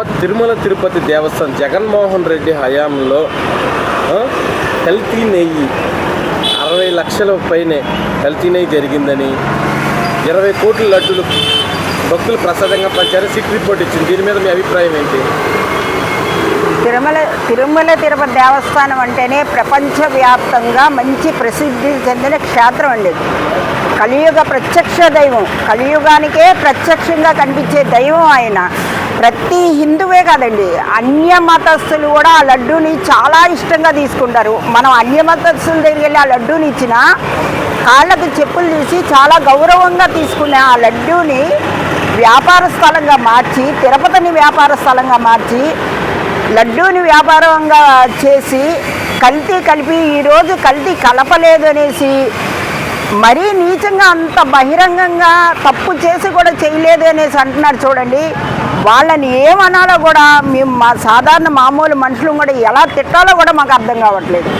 తిరుమల తిరుపతి దేవస్థానం జగన్మోహన్ రెడ్డి హయాంలో కల్తీ నెయ్యి 60 లక్షల పైనే కల్తీ నెయ్యి జరిగిందని 20 కోట్ల లడ్డులు భక్తులు ప్రసాదంగా పంచారు. సిట్ రిపోర్ట్ ఇచ్చింది. దీని మీద మీ అభిప్రాయం ఏంటి? తిరుమల తిరుపతి దేవస్థానం అంటేనే ప్రపంచవ్యాప్తంగా మంచి ప్రసిద్ధి చెందిన క్షేత్రం అండి. కలియుగ ప్రత్యక్ష దైవం, కలియుగానికే ప్రత్యక్షంగా కనిపించే దైవం ఆయన. ప్రతి హిందువే కాదండి, అన్య మతస్థులు కూడా ఆ లడ్డూని చాలా ఇష్టంగా తీసుకుంటారు. మనం అన్య మతస్థుల దగ్గరికి వెళ్ళి ఆ లడ్డూని ఇచ్చినా కాళ్ళకు చెప్పులు తీసి చాలా గౌరవంగా తీసుకునే ఆ లడ్డూని వ్యాపార స్థలంగా మార్చి, తిరుపతిని వ్యాపార స్థలంగా మార్చి, లడ్డూని వ్యాపారంగా చేసి కల్తీ కలిపి ఈరోజు కల్తీ కలపలేదు అనేసి మరీ నీచంగా అంత బహిరంగంగా తప్పు చేసి కూడా చేయలేదు అనేసి అంటున్నారు చూడండి. వాళ్ళని ఏమనాలో కూడా మేము సాధారణ మామూలు మనుషులు కూడా ఎలా తిట్టాలో కూడా మాకు అర్థం కావట్లేదు.